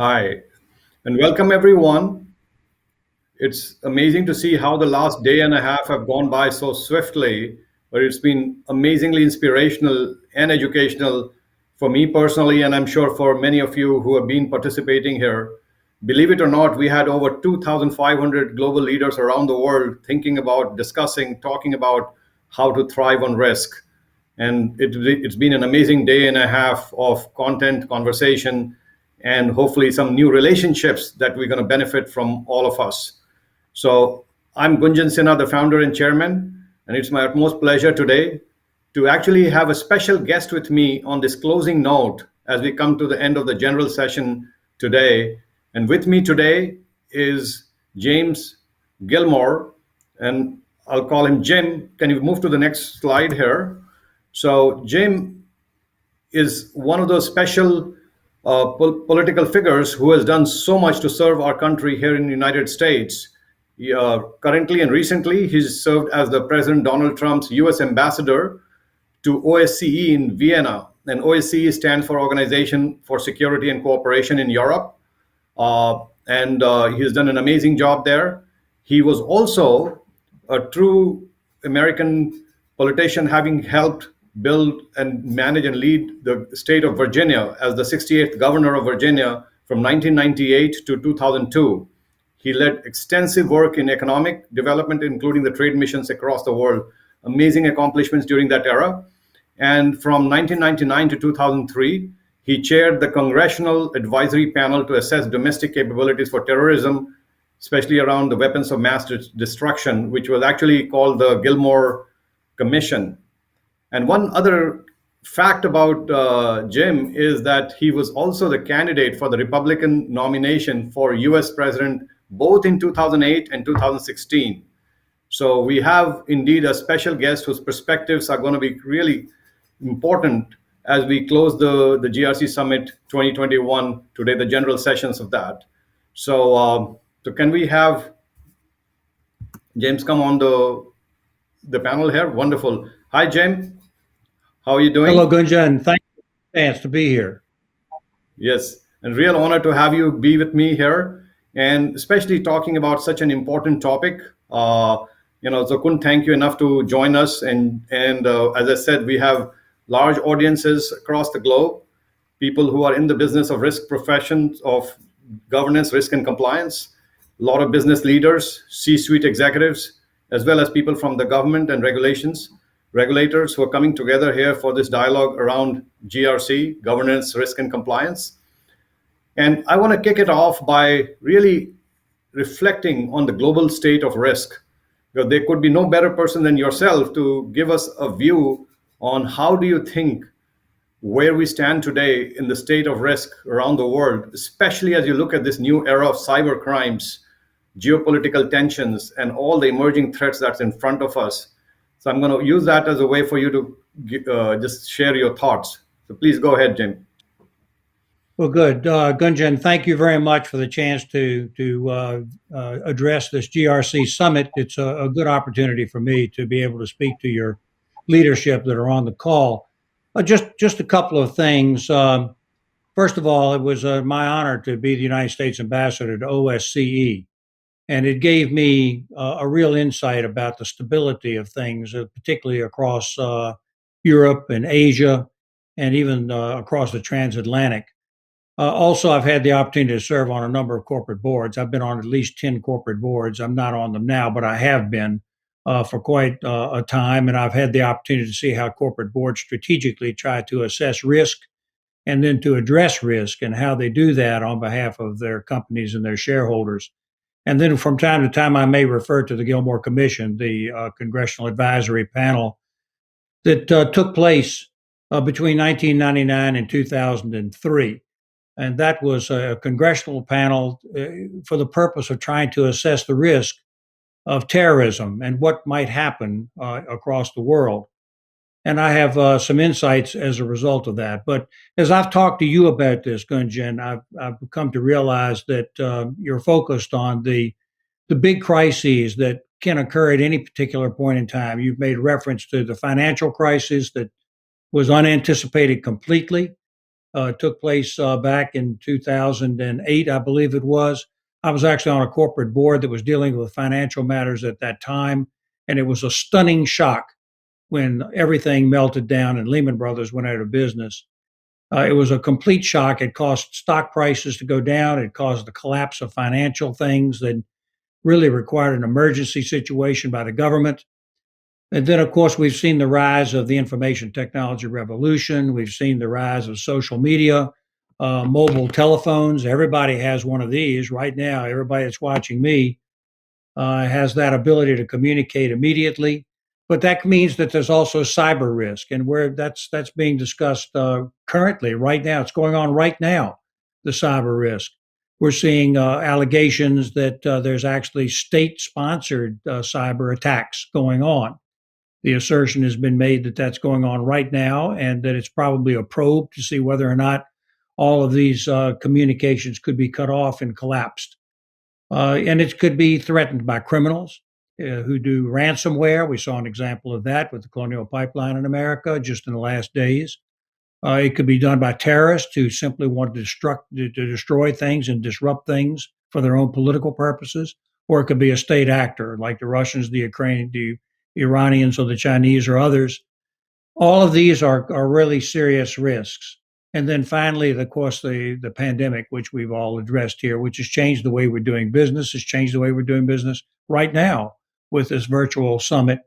Hi, and welcome everyone. It's amazing to see how the last day and a half have gone by so swiftly, but it's been amazingly inspirational and educational for me personally, and I'm sure for many of you who have been participating here. Believe it or not, we had over 2,500 global leaders around the world thinking about, discussing, talking about how to thrive on risk. And it's been an amazing day and a half of content, conversation, and hopefully some new relationships that we're going to benefit from all of us. So I'm Gunjan Sinha, the founder and chairman, and it's my utmost pleasure today to actually have a special guest with me on this closing note as we come to the end of the general session today. And with me today is James Gilmore, and I'll call him Jim. Can you move to the next slide here? So Jim is one of those special political figures who has done so much to serve our country here in the United States. Currently and recently, he's served as the President Donald Trump's U.S. ambassador to OSCE in Vienna. And OSCE stands for Organization for Security and Cooperation in Europe. And he has done an amazing job there. He was also a true American politician, having helped build and manage and lead the state of Virginia as the 68th governor of Virginia from 1998 to 2002. He led extensive work in economic development, including the trade missions across the world. Amazing accomplishments during that era. And from 1999 to 2003, he chaired the Congressional Advisory Panel to assess domestic capabilities for terrorism, especially around the weapons of mass destruction, which was actually called the Gilmore Commission. And one other fact about Jim is that he was also the candidate for the Republican nomination for US President both in 2008 and 2016. So we have indeed a special guest whose perspectives are going to be really important as we close the GRC Summit 2021 today, the general sessions of that. So can we have James come on the panel here? Wonderful. Hi, James. How are you Hello, doing? Gunjan. Thank you for the chance to be here. Yes, and real honor to have you be with me here, and especially talking about such an important topic. So couldn't thank you enough to join us. And as I said, we have large audiences across the globe, people who are in the business of risk professions of governance, risk, and compliance. A lot of business leaders, C-suite executives, as well as people from the government and regulators who are coming together here for this dialogue around GRC, governance, risk, and compliance. And I want to kick it off by really reflecting on the global state of risk. Because there could be no better person than yourself to give us a view on how do you think where we stand today in the state of risk around the world, especially as you look at this new era of cyber crimes, geopolitical tensions, and all the emerging threats that's in front of us. So I'm going to use that as a way for you to just share your thoughts. So please go ahead, Jim. Well, good. Gunjan, thank you very much for the chance to address this GRC summit. It's a good opportunity for me to be able to speak to your leadership that are on the call. Just a couple of things. First of all, it was my honor to be the United States ambassador to OSCE, and it gave me a real insight about the stability of things, particularly across Europe and Asia, and even across the transatlantic. Also, I've had the opportunity to serve on a number of corporate boards. I've been on at least 10 corporate boards. I'm not on them now, but I have been for quite a time. And I've had the opportunity to see how corporate boards strategically try to assess risk and then to address risk and how they do that on behalf of their companies and their shareholders. And then from time to time, I may refer to the Gilmore Commission, the Congressional Advisory Panel that took place between 1999 and 2003. And that was a congressional panel for the purpose of trying to assess the risk of terrorism and what might happen across the world. And I have some insights as a result of that. But as I've talked to you about this, Gunjan, I've come to realize that you're focused on the big crises that can occur at any particular point in time. You've made reference to the financial crisis that was unanticipated completely. took place back in 2008, I believe it was. I was actually on a corporate board that was dealing with financial matters at that time, and it was a stunning shock when everything melted down and Lehman Brothers went out of business. It was a complete shock. It caused stock prices to go down. It caused the collapse of financial things that really required an emergency situation by the government. And then, of course, we've seen the rise of the information technology revolution. We've seen the rise of social media, mobile telephones. Everybody has one of these right now. Everybody that's watching me has that ability to communicate immediately. But that means that there's also cyber risk, and where that's being discussed currently, right now. It's going on right now. The cyber risk. We're seeing allegations that there's actually state-sponsored cyber attacks going on. The assertion has been made that that's going on right now, and that it's probably a probe to see whether or not all of these communications could be cut off and collapsed. And it could be threatened by criminals who do ransomware. We saw an example of that with the Colonial Pipeline in America just in the last days. It could be done by terrorists who simply want to destroy things and disrupt things for their own political purposes, or it could be a state actor like the Russians, the Ukrainians, the Iranians, or the Chinese, or others. All of these are really serious risks. And then finally, of course, the pandemic, which we've all addressed here, which has changed the way we're doing business, has changed the way we're doing business right now with this virtual summit.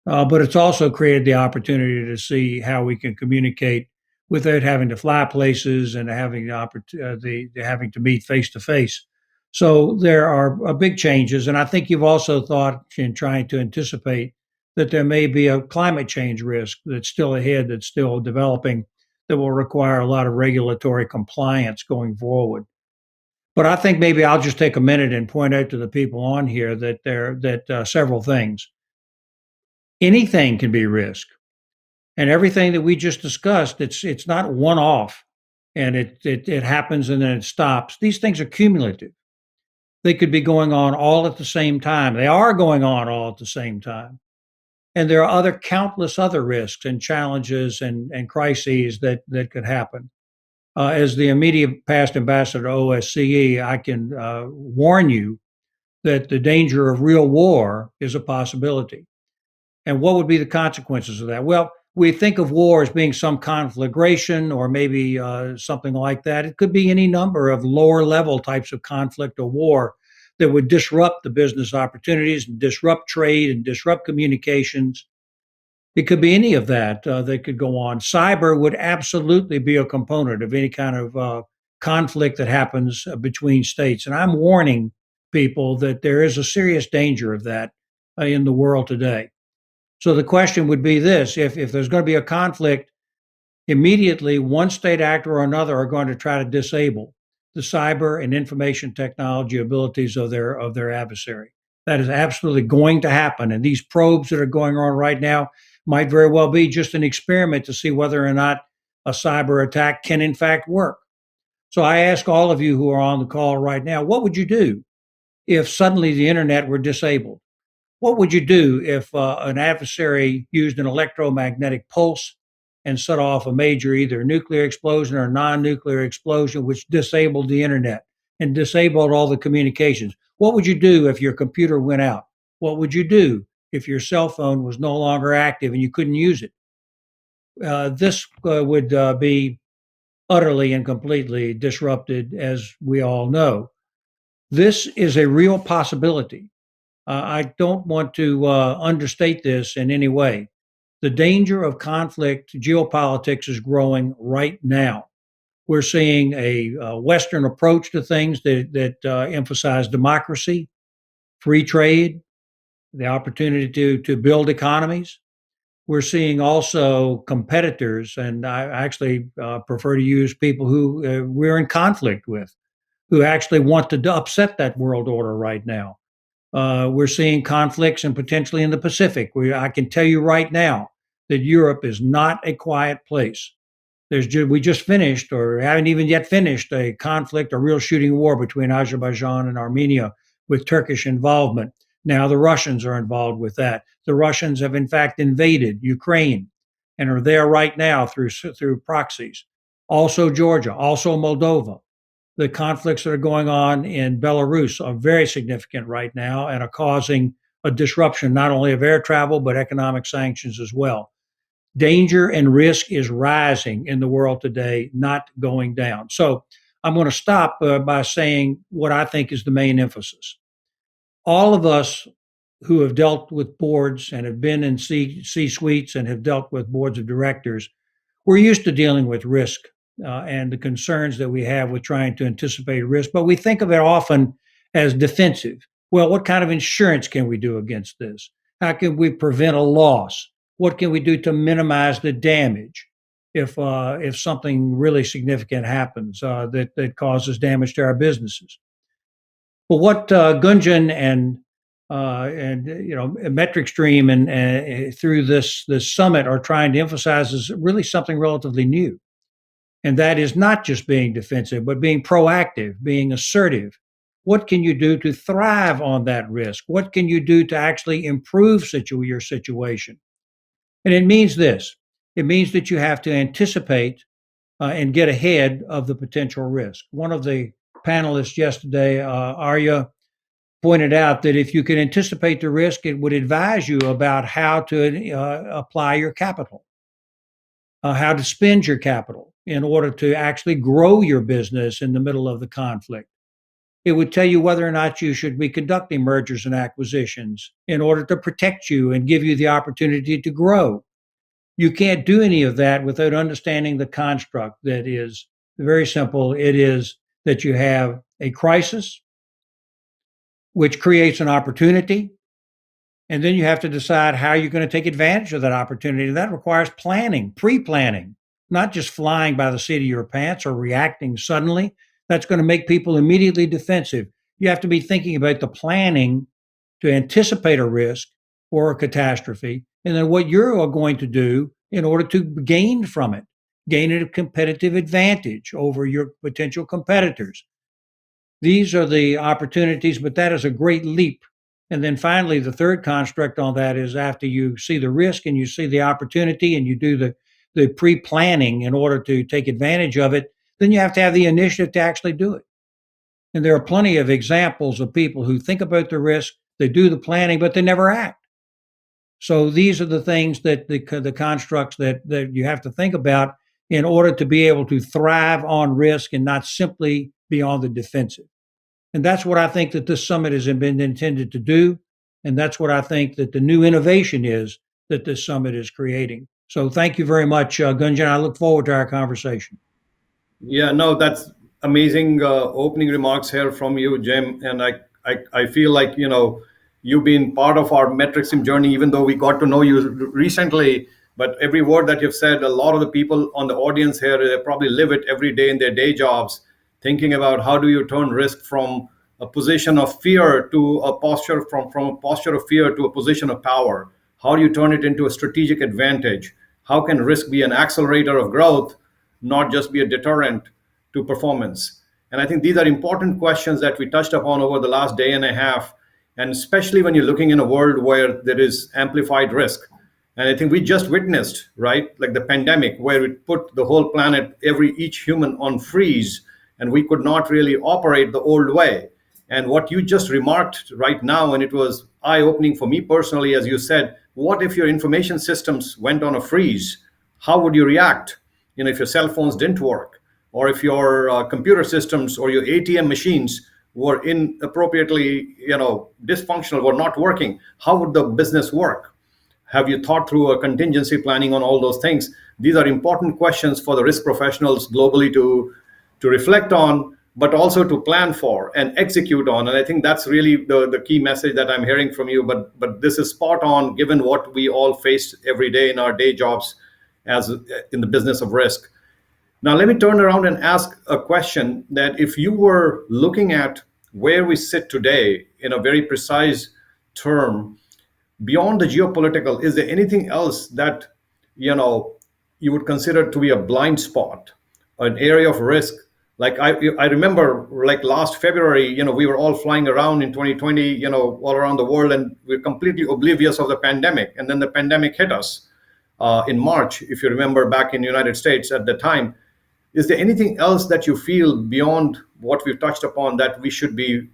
But it's also created the opportunity to see how we can communicate without having to fly places and having having to meet face to face. So there are big changes, and I think you've also thought in trying to anticipate that there may be a climate change risk that's still ahead, that's still developing, that will require a lot of regulatory compliance going forward. But I think maybe I'll just take a minute and point out to the people on here that several things. Anything can be risk, and everything that we just discussed, it's not one off, and it happens and then it stops. These things are cumulative. They could be going on all at the same time. They are going on all at the same time. And there are countless other risks and challenges and crises that could happen. As the immediate past ambassador to OSCE, I can warn you that the danger of real war is a possibility. And what would be the consequences of that? Well, we think of war as being some conflagration or maybe something like that. It could be any number of lower level types of conflict or war that would disrupt the business opportunities and disrupt trade and disrupt communications. It could be any of that that could go on. Cyber would absolutely be a component of any kind of conflict that happens between states. And I'm warning people that there is a serious danger of that in the world today. So the question would be this: if there's going to be a conflict, immediately one state actor or another are going to try to disable the cyber and information technology abilities of their adversary. That is absolutely going to happen. And these probes that are going on right now might very well be just an experiment to see whether or not a cyber attack can in fact work. So I ask all of you who are on the call right now, what would you do if suddenly the internet were disabled? What would you do if an adversary used an electromagnetic pulse and set off a major either nuclear explosion or non-nuclear explosion, which disabled the internet and disabled all the communications? What would you do if your computer went out? What would you do if your cell phone was no longer active and you couldn't use it? This would be utterly and completely disrupted, as we all know. This is a real possibility. I don't want to understate this in any way. The danger of conflict, geopolitics is growing right now. We're seeing a Western approach to things that emphasize democracy, free trade, the opportunity to build economies. We're seeing also competitors, and I actually prefer to use people who we're in conflict with, who actually want to upset that world order right now. We're seeing conflicts and potentially in the Pacific. I can tell you right now that Europe is not a quiet place. We just finished, or haven't even yet finished, a conflict, a real shooting war between Azerbaijan and Armenia with Turkish involvement. Now the Russians are involved with that. The Russians have in fact invaded Ukraine and are there right now through proxies. also Georgia, also Moldova. The conflicts that are going on in Belarus are very significant right now and are causing a disruption not only of air travel, but economic sanctions as well. Danger and risk is rising in the world today, not going down. So I'm going to stop by saying what I think is the main emphasis. All of us who have dealt with boards and have been in C suites and have dealt with boards of directors, we're used to dealing with risk and the concerns that we have with trying to anticipate risk, but we think of it often as defensive. Well, what kind of insurance can we do against this? How can we prevent a loss? What can we do to minimize the damage if something really significant happens that causes damage to our businesses? But what Gunjan and Metric Stream and through this summit are trying to emphasize is really something relatively new, and that is not just being defensive, but being proactive, being assertive. What can you do to thrive on that risk? What can you do to actually improve your situation? And it means this. It means that you have to anticipate and get ahead of the potential risk. One of the panelists yesterday, Arya, pointed out that if you could anticipate the risk, it would advise you about how to apply your capital, how to spend your capital in order to actually grow your business in the middle of the conflict. It would tell you whether or not you should be conducting mergers and acquisitions in order to protect you and give you the opportunity to grow. You can't do any of that without understanding the construct that is very simple. It is that you have a crisis, which creates an opportunity. And then you have to decide how you're going to take advantage of that opportunity. That requires planning, pre planning, not just flying by the seat of your pants or reacting suddenly. That's going to make people immediately defensive. You have to be thinking about the planning to anticipate a risk or a catastrophe, and then what you're going to do in order to gain from it, gain a competitive advantage over your potential competitors. These are the opportunities, but that is a great leap. And then finally, the third construct on that is after you see the risk and you see the opportunity and you do the pre planning in order to take advantage of it, then you have to have the initiative to actually do it. And there are plenty of examples of people who think about the risk, they do the planning, but they never act. So these are the things that the constructs that you have to think about in order to be able to thrive on risk and not simply be on the defensive. And that's what I think that this summit has been intended to do. And that's what I think that the new innovation is that this summit is creating. So thank you very much, Gunjan. I look forward to our conversation. Yeah, no, that's amazing opening remarks here from you, Jim. And I feel like, you've been part of our MetricSim journey, even though we got to know you recently. But every word that you've said, a lot of the people on the audience here, they probably live it every day in their day jobs, thinking about how do you turn risk from a position of fear to a posture, from a posture of fear to a position of power. How do you turn it into a strategic advantage? How can risk be an accelerator of growth, not just be a deterrent to performance? And I think these are important questions that we touched upon over the last day and a half, and especially when you're looking in a world where there is amplified risk. And I think we just witnessed, right, like the pandemic, where it put the whole planet, each human on freeze, and we could not really operate the old way. And what you just remarked right now, and it was eye-opening for me personally, as you said, what if your information systems went on a freeze? How would you react? If your cell phones didn't work, or if your computer systems or your ATM machines were inappropriately, dysfunctional, were not working, how would the business work? Have you thought through a contingency planning on all those things? These are important questions for the risk professionals globally to reflect on, but also to plan for and execute on. And I think that's really the key message that I'm hearing from you. But this is spot on, given what we all face every day in our day jobs as in the business of risk. Now, let me turn around and ask a question that if you were looking at where we sit today in a very precise term, beyond the geopolitical, is there anything else that you would consider to be a blind spot, an area of risk? Like I remember, like last February, we were all flying around in 2020, all around the world, and we're completely oblivious of the pandemic. And then the pandemic hit us in March, if you remember, back in the United States at the time. Is there anything else that you feel beyond what we've touched upon that we should be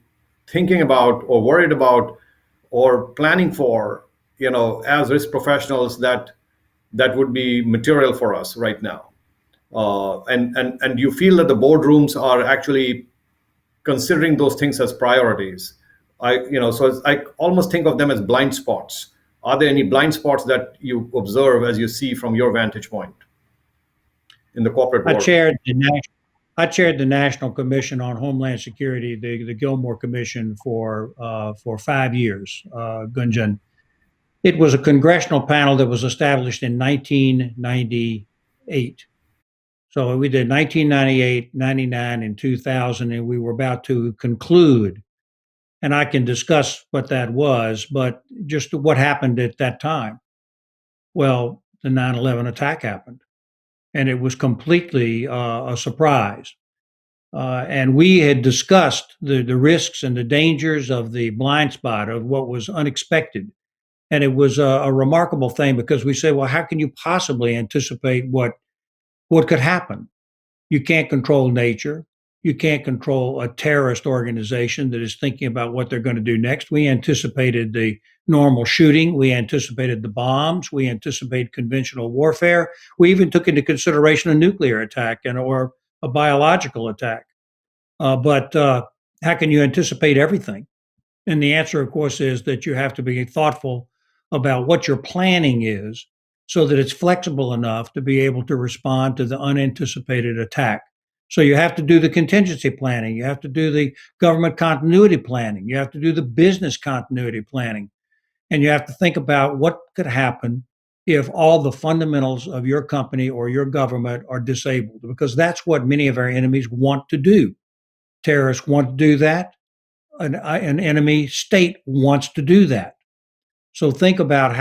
thinking about or worried about or planning for, as risk professionals that would be material for us right now? And you feel that the boardrooms are actually considering those things as priorities. I almost think of them as blind spots. Are there any blind spots that you observe as you see from your vantage point in the corporate I world? chaired the national. I chaired the National Commission on Homeland Security, the Gilmore Commission, for 5 years. Gunjan, it was a congressional panel that was established in 1998. So we did 1998, 99, and 2000, and we were about to conclude. And I can discuss what that was, but just what happened at that time. Well, the 9/11 attack happened, and it was completely a surprise. And we had discussed the risks and the dangers of the blind spot of what was unexpected. And it was a remarkable thing because we said, well, how can you possibly anticipate what could happen? You can't control nature. You can't control a terrorist organization that is thinking about what they're going to do next. We anticipated the normal shooting. We anticipated the bombs. We anticipated conventional warfare. We even took into consideration a nuclear attack or a biological attack. But how can you anticipate everything? And the answer, of course, is that you have to be thoughtful about what your planning is so that it's flexible enough to be able to respond to the unanticipated attack. So you have to do the contingency planning. You have to do the government continuity planning. You have to do the business continuity planning. And you have to think about what could happen if all the fundamentals of your company or your government are disabled, because that's what many of our enemies want to do. Terrorists want to do that. An enemy state wants to do that. So think about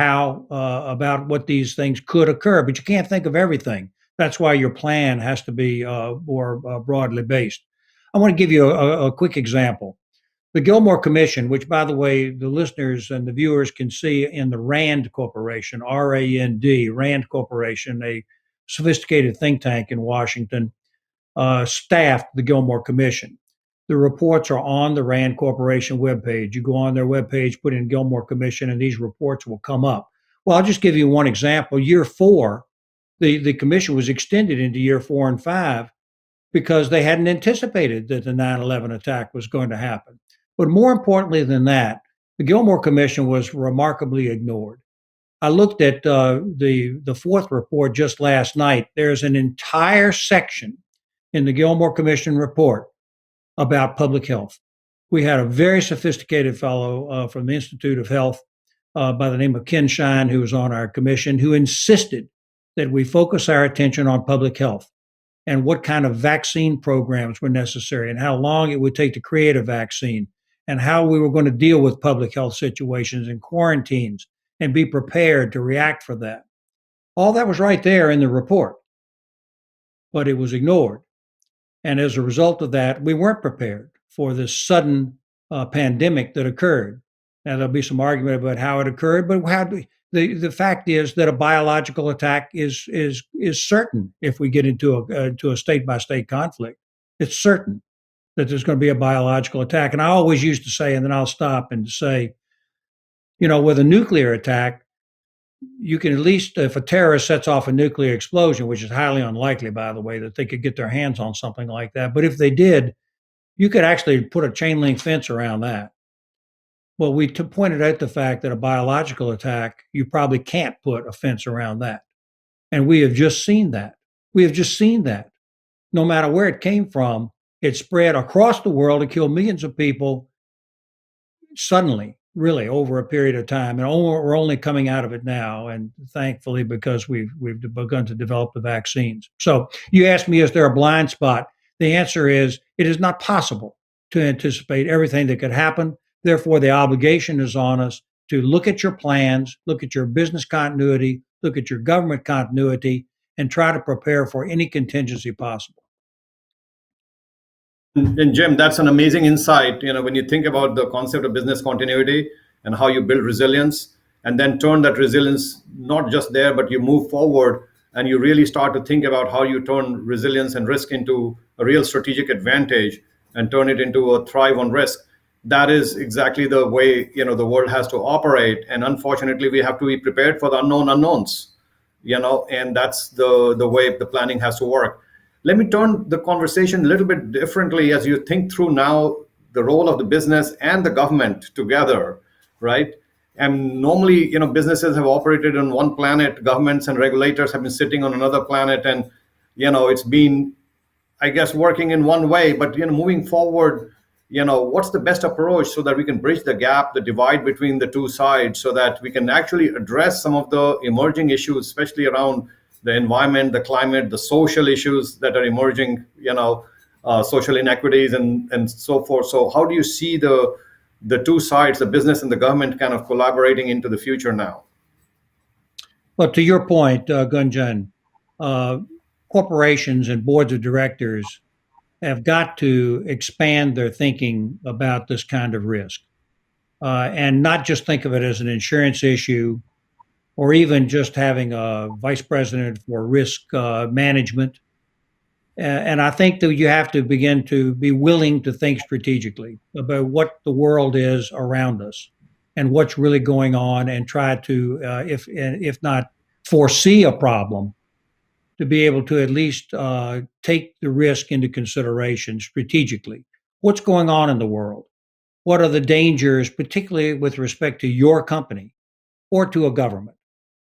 about what these things could occur, but you can't think of everything. That's why your plan has to be more broadly based. I want to give you a quick example. The Gilmore Commission, which, by the way, the listeners and the viewers can see in the RAND Corporation, RAND, RAND Corporation, a sophisticated think tank in Washington, staffed the Gilmore Commission. The reports are on the RAND Corporation webpage. You go on their webpage, put in Gilmore Commission, and these reports will come up. Well, I'll just give you one example. Year 4, the commission was extended into year 4 and 5 because they hadn't anticipated that the 9/11 attack was going to happen. But more importantly than that, the Gilmore Commission was remarkably ignored. I looked at the fourth report just last night. There's an entire section in the Gilmore Commission report about public health. We had a very sophisticated fellow from the Institute of Health by the name of Ken Shine, who was on our commission, who insisted that we focus our attention on public health and what kind of vaccine programs were necessary and how long it would take to create a vaccine and how we were going to deal with public health situations and quarantines and be prepared to react for that. All that was right there in the report, but it was ignored. And as a result of that, we weren't prepared for this sudden pandemic that occurred. Now, there'll be some argument about how it occurred, but the fact is that a biological attack is certain if we get into a state by state conflict. It's certain that there's going to be a biological attack. And I always used to say, and then I'll stop and say, with a nuclear attack, you can at least, if a terrorist sets off a nuclear explosion, which is highly unlikely, by the way, that they could get their hands on something like that. But if they did, you could actually put a chain link fence around that. Well, we pointed out the fact that a biological attack, you probably can't put a fence around that. And we have just seen that. We have just seen that. No matter where it came from, it spread across the world and killed millions of people suddenly, really, over a period of time. And we're only coming out of it now, and thankfully, because we've begun to develop the vaccines. So you asked me, is there a blind spot? The answer is, it is not possible to anticipate everything that could happen. Therefore, the obligation is on us to look at your plans, look at your business continuity, look at your government continuity, and try to prepare for any contingency possible. And Jim, that's an amazing insight. When you think about the concept of business continuity and how you build resilience and then turn that resilience not just there, but you move forward and you really start to think about how you turn resilience and risk into a real strategic advantage and turn it into a thrive on risk. That is exactly the way the world has to operate, and unfortunately we have to be prepared for the unknown unknowns, and that's the way the planning has to work. Let me turn the conversation a little bit differently as you think through now the role of the business and the government together, right? And normally, businesses have operated on one planet, governments and regulators have been sitting on another planet, and it's been, I guess, working in one way. But moving forward, what's the best approach so that we can bridge the gap, the divide between the two sides, so that we can actually address some of the emerging issues, especially around the environment, the climate, the social issues that are emerging, social inequities and so forth. So how do you see the two sides, the business and the government, kind of collaborating into the future now? Well, to your point, Gunjan, uh, corporations and boards of directors have got to expand their thinking about this kind of risk, and not just think of it as an insurance issue or even just having a vice president for risk management. And I think that you have to begin to be willing to think strategically about what the world is around us and what's really going on, and try to, if not foresee a problem, to be able to at least take the risk into consideration strategically. What's going on in the world? What are the dangers, particularly with respect to your company or to a government?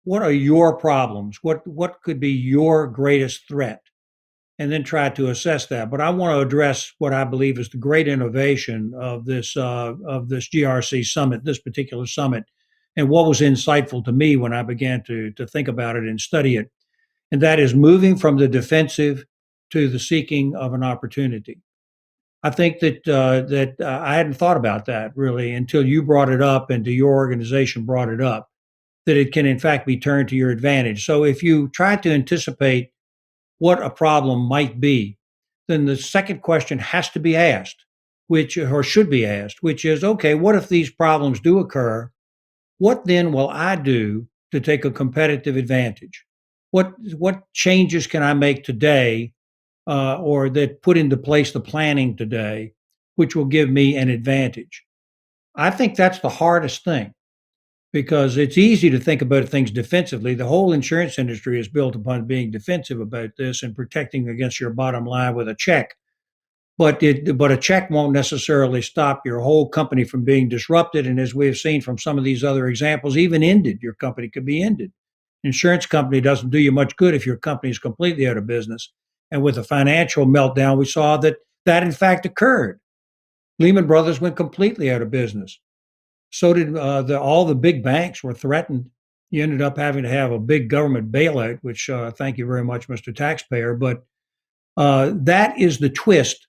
What are your problems? What could be your greatest threat? And then try to assess that. But I want to address what I believe is the great innovation of this GRC summit, this particular summit, and what was insightful to me when I began to think about it and study it, and that is moving from the defensive to the seeking of an opportunity. I think that I hadn't thought about that really until you brought it up and your organization brought it up, that it can in fact be turned to your advantage. So if you try to anticipate what a problem might be, then the second question has to be asked, which or should be asked, which is, okay, what if these problems do occur? What then will I do to take a competitive advantage? What changes can I make today, or that put into place the planning today, which will give me an advantage? I think that's the hardest thing, because it's easy to think about things defensively. The whole insurance industry is built upon being defensive about this and protecting against your bottom line with a check. But a check won't necessarily stop your whole company from being disrupted. And as we have seen from some of these other examples, even ended, your company could be ended. Insurance company doesn't do you much good if your company is completely out of business. And with the financial meltdown, we saw that in fact occurred. Lehman Brothers went completely out of business. So did all the big banks were threatened. You ended up having to have a big government bailout, which thank you very much, Mr. Taxpayer. But that is the twist,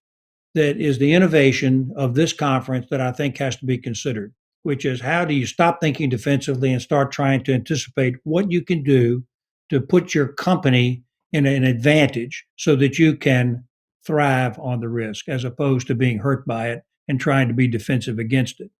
that is the innovation of this conference that I think has to be considered, which is how do you stop thinking defensively and start trying to anticipate what you can do to put your company in an advantage so that you can thrive on the risk as opposed to being hurt by it and trying to be defensive against it.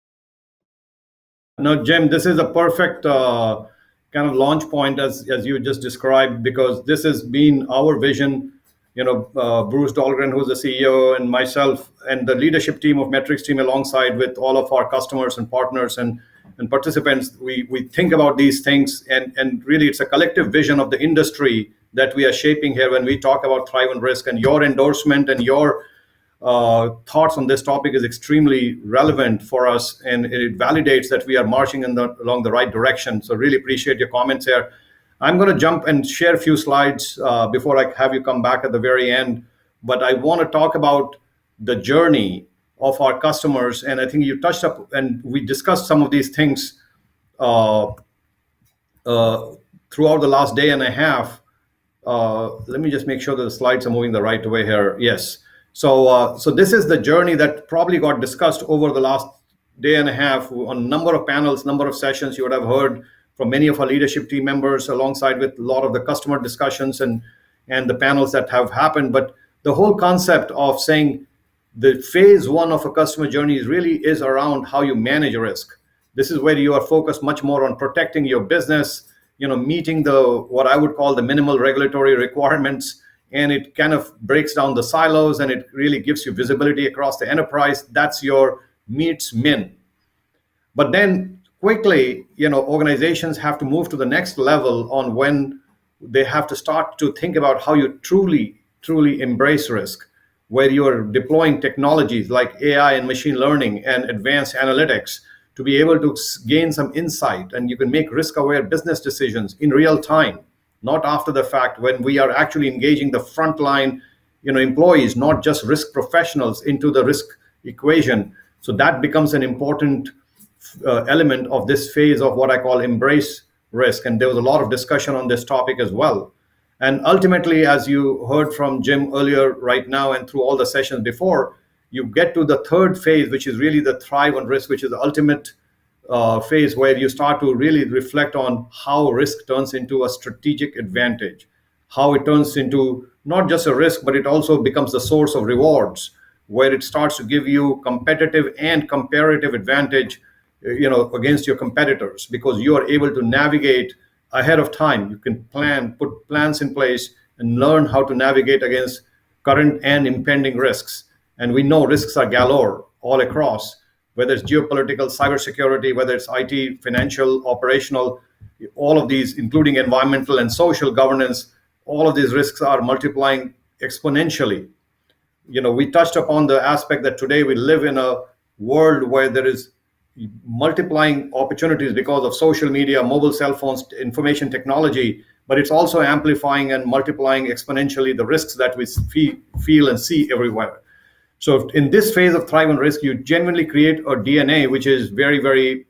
Now, Jim, this is a perfect kind of launch point as you just described, because this has been our vision. Bruce Dahlgren, who's the CEO, and myself, and the leadership team of Metrics team, alongside with all of our customers and partners and participants, we think about these things, and really it's a collective vision of the industry that we are shaping here when we talk about thrive and risk. And your endorsement and your thoughts on this topic is extremely relevant for us, and it validates that we are marching along the right direction. So really appreciate your comments here. I'm going to jump and share a few slides before I have you come back at the very end. But I want to talk about the journey of our customers, and I think you touched up, and we discussed some of these things uh, throughout the last day and a half. Let me just make sure that the slides are moving the right way here. Yes. So this is the journey that probably got discussed over the last day and a half on a number of panels, number of sessions. You would have heard from many of our leadership team members, alongside with a lot of the customer discussions and the panels that have happened. But the whole concept of saying the phase one of a customer journey is around how you manage risk. This is where you are focused much more on protecting your business, meeting the what I would call the minimal regulatory requirements, and it kind of breaks down the silos and it really gives you visibility across the enterprise. That's your meets min. But then quickly, organizations have to move to the next level on when they have to start to think about how you truly embrace risk, where you're deploying technologies like AI and machine learning and advanced analytics to be able to gain some insight, and you can make risk aware business decisions in real time, not after the fact, when we are actually engaging the frontline employees, not just risk professionals, into the risk equation. So that becomes an important element of this phase of what I call embrace risk. And there was a lot of discussion on this topic as well. And ultimately, as you heard from Jim earlier, right now, and through all the sessions before, you get to the third phase, which is really the thrive on risk, which is the ultimate phase where you start to really reflect on how risk turns into a strategic advantage, how it turns into not just a risk, but it also becomes the source of rewards, where it starts to give you competitive and comparative advantage against your competitors, because you are able to navigate ahead of time. You can put plans in place and learn how to navigate against current and impending risks. And we know risks are galore all across, whether it's geopolitical, cybersecurity, whether it's IT, financial, operational, all of these, including environmental and social governance. All of these risks are multiplying exponentially. We touched upon the aspect that today we live in a world where there is multiplying opportunities because of social media, mobile cell phones, information technology, but it's also amplifying and multiplying exponentially the risks that we feel and see everywhere. So in this phase of thrive on risk, you genuinely create a DNA which is very, very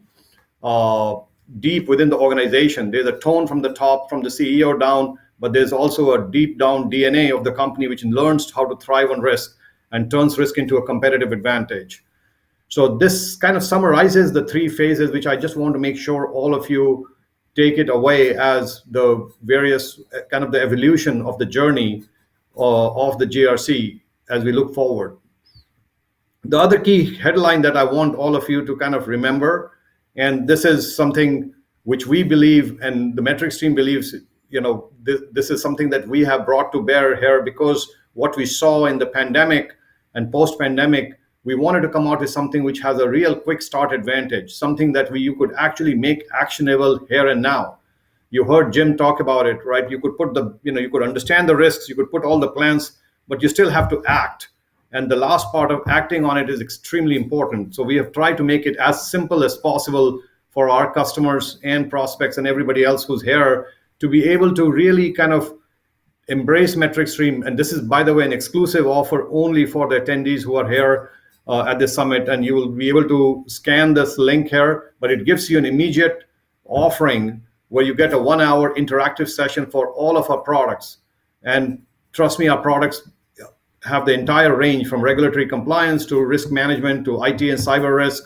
deep within the organization. There's a tone from the top, from the CEO down, but there's also a deep down DNA of the company which learns how to thrive on risk and turns risk into a competitive advantage. So this kind of summarizes the three phases, which I just want to make sure all of you take it away as the various kind of the evolution of the journey of the GRC as we look forward. The other key headline that I want all of you to kind of remember, and this is something which we believe and the metrics team believes, this is something that we have brought to bear here, because what we saw in the pandemic and post-pandemic, we wanted to come out with something which has a real quick start advantage, something that you could actually make actionable here and now. You heard Jim talk about it, right? You could put you could understand the risks, you could put all the plans, but you still have to act. And the last part of acting on it is extremely important. So we have tried to make it as simple as possible for our customers and prospects and everybody else who's here to be able to really kind of embrace MetricStream. And this is, by the way, an exclusive offer only for the attendees who are here at the summit, and you will be able to scan this link here, but it gives you an immediate offering where you get a 1-hour interactive session for all of our products. And trust me, our products have the entire range from regulatory compliance to risk management to IT and cyber risk,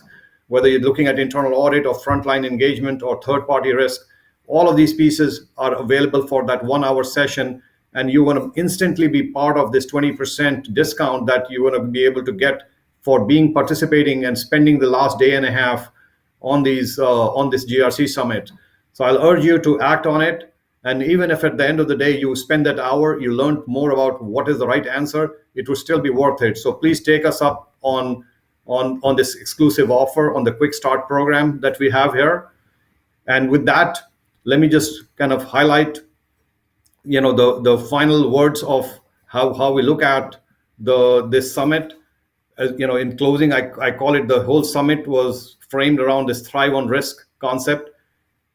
whether you're looking at internal audit or frontline engagement or third-party risk. All of these pieces are available for that 1-hour session, and you want to instantly be part of this 20% discount that you want to be able to get for participating and spending the last day and a half on this GRC summit. So I'll urge you to act on it. And even if at the end of the day you spend that hour, you learn more about what is the right answer, it will still be worth it. So please take us up on this exclusive offer on the Quick Start program that we have here. And with that, let me just kind of highlight, the final words of how we look at this summit. In closing, I call it, the whole summit was framed around this thrive on risk concept.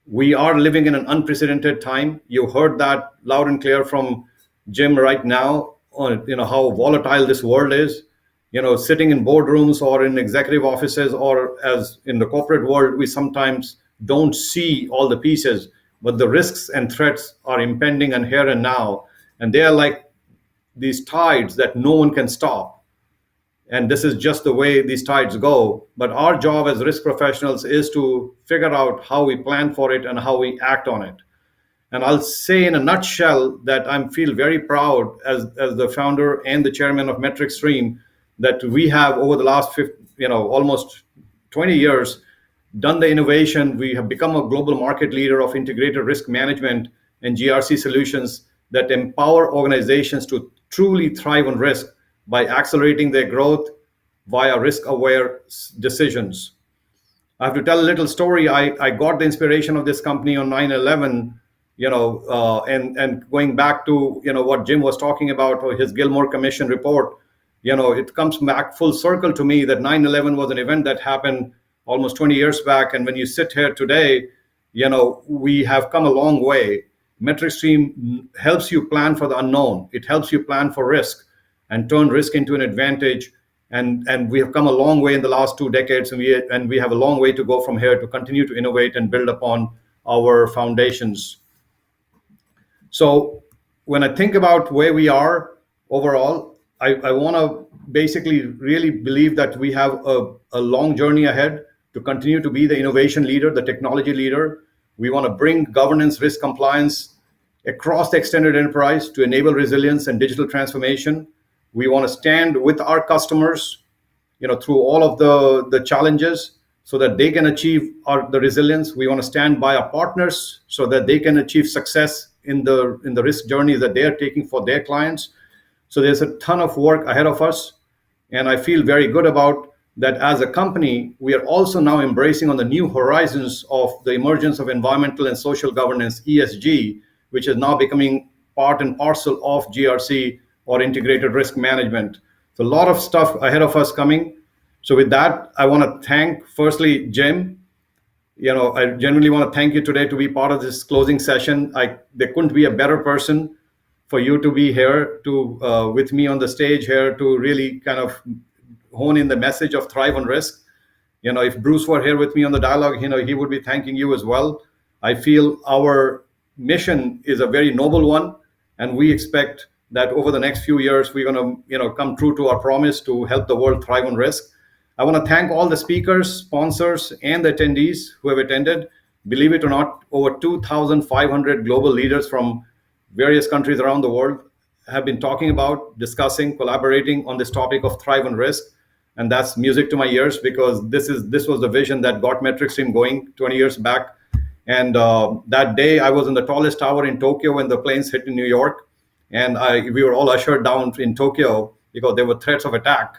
We are living in an unprecedented time. You heard that loud and clear from Jim right now on how volatile this world is. Sitting in boardrooms or in executive offices or as in the corporate world, we sometimes don't see all the pieces, but the risks and threats are impending and here and now, and they are like these tides that no one can stop. And this is just the way these tides go. But our job as risk professionals is to figure out how we plan for it and how we act on it. And I'll say in a nutshell that I feel very proud as the founder and the chairman of MetricStream that we have over the last almost 20 years done the innovation. We have become a global market leader of integrated risk management and GRC solutions that empower organizations to truly thrive on risk by accelerating their growth via risk aware decisions. I have to tell a little story. I got the inspiration of this company on 9/11, and going back to what Jim was talking about, or his Gilmore Commission report. It comes back full circle to me that 9/11 was an event that happened almost 20 years back, and when you sit here today, we have come a long way. Metric Stream helps you plan for the unknown. It helps you plan for risk and turn risk into an advantage. And we have come a long way in the last 2 decades, and we have a long way to go from here to continue to innovate and build upon our foundations. So when I think about where we are overall, I want to basically really believe that we have a long journey ahead to continue to be the innovation leader, the technology leader. We want to bring governance, risk compliance across the extended enterprise to enable resilience and digital transformation. We want to stand with our customers, through all of the challenges so that they can achieve the resilience. We want to stand by our partners so that they can achieve success in the risk journey that they are taking for their clients. So there's a ton of work ahead of us, and I feel very good about that. As a company, we are also now embracing on the new horizons of the emergence of environmental and social governance, ESG, which is now becoming part and parcel of GRC, or integrated risk management. So a lot of stuff ahead of us coming. So with that, I want to thank firstly Jim. I genuinely want to thank you today to be part of this closing session. There couldn't be a better person for you to be here to with me on the stage here to really kind of hone in the message of thrive on risk. If Bruce were here with me on the dialogue, he would be thanking you as well. I feel our mission is a very noble one, and we expect that over the next few years we're going to come true to our promise to help the world thrive on risk. I want to thank all the speakers, sponsors, and the attendees who have attended. Believe it or not, over 2,500 global leaders from various countries around the world have been talking about, discussing, collaborating on this topic of thrive on risk. And that's music to my ears, because this was the vision that got Metric Stream going 20 years back. And that day I was in the tallest tower in Tokyo when the planes hit in New York. And we were all ushered down in Tokyo because there were threats of attack.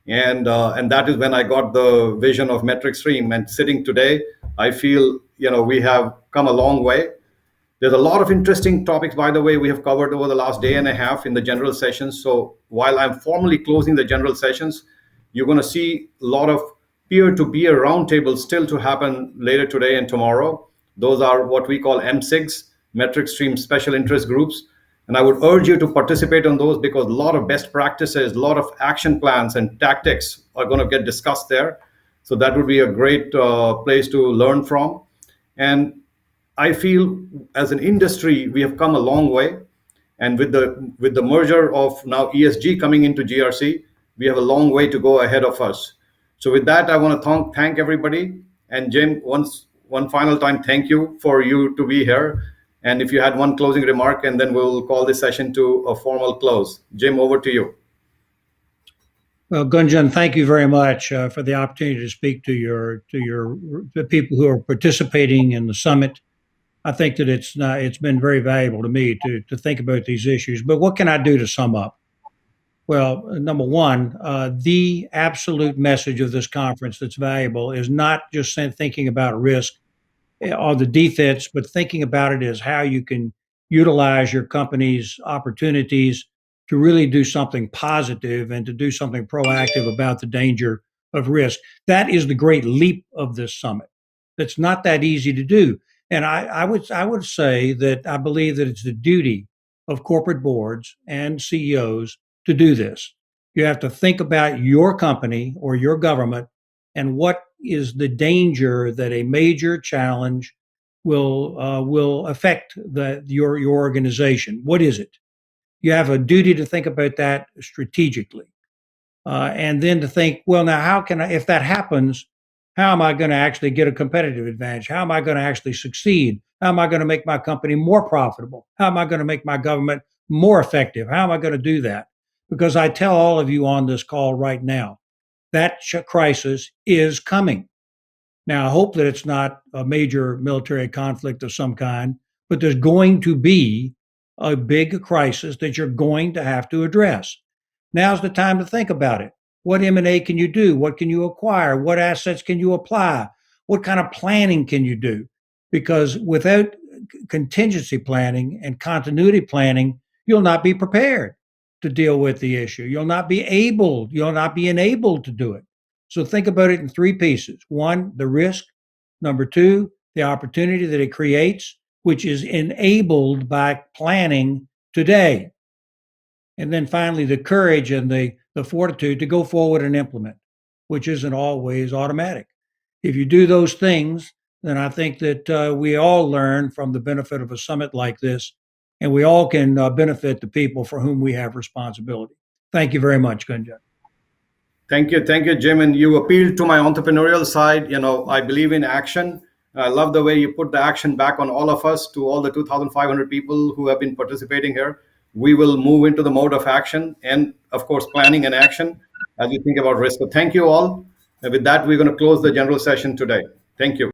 And that is when I got the vision of Metric Stream. And sitting today, I feel we have come a long way. There's a lot of interesting topics, by the way, we have covered over the last day and a half in the general sessions. So while I'm formally closing the general sessions, you're going to see a lot of peer-to-peer roundtables still to happen later today and tomorrow. Those are what we call MSIGs, Metric Stream Special Interest Groups. And I would urge you to participate on those, because a lot of best practices, a lot of action plans and tactics are going to get discussed there. So that would be a great place to learn from. And I feel as an industry, we have come a long way. And with the merger of now ESG coming into GRC, we have a long way to go ahead of us. So with that, I want to thank everybody. And Jim, one final time, thank you for you to be here. And if you had one closing remark, and then we'll call this session to a formal close. Jim, over to you. Well, Gunjan, thank you very much for the opportunity to speak to the people who are participating in the summit. I think that it's been very valuable to me to think about these issues. But what can I do to sum up? Well, number one, the absolute message of this conference that's valuable is not just thinking about risk or the defense, but thinking about it as how you can utilize your company's opportunities to really do something positive and to do something proactive about the danger of risk. That is the great leap of this summit. It's not that easy to do. And I would say that I believe that it's the duty of corporate boards and CEOs to do this. You have to think about your company or your government and what is the danger that a major challenge will affect your organization. What is it? You have a duty to think about that strategically, and then to think, well, now how can I, if that happens, how am I going to actually get a competitive advantage? How am I going to actually succeed? How am I going to make my company more profitable? How am I going to make my government more effective? How am I going to do that? Because I tell all of you on this call right now, that crisis is coming. Now, I hope that it's not a major military conflict of some kind, but there's going to be a big crisis that you're going to have to address. Now's the time to think about it. What M&A can you do? What can you acquire? What assets can you apply? What kind of planning can you do? Because without contingency planning and continuity planning, you'll not be prepared to deal with the issue. You'll not be enabled to do it. So think about it in three pieces. One, the risk. Number two, the opportunity that it creates, which is enabled by planning today. And then finally, the courage and the fortitude to go forward and implement, which isn't always automatic. If you do those things, then I think that we all learn from the benefit of a summit like this, and we all can benefit the people for whom we have responsibility. Thank you very much, Gunjan. Thank you, Jim. And you appealed to my entrepreneurial side. I believe in action. I love the way you put the action back on all of us, to all the 2,500 people who have been participating here. We will move into the mode of action and, of course, planning and action as you think about risk. So thank you all. And with that, we're going to close the general session today. Thank you.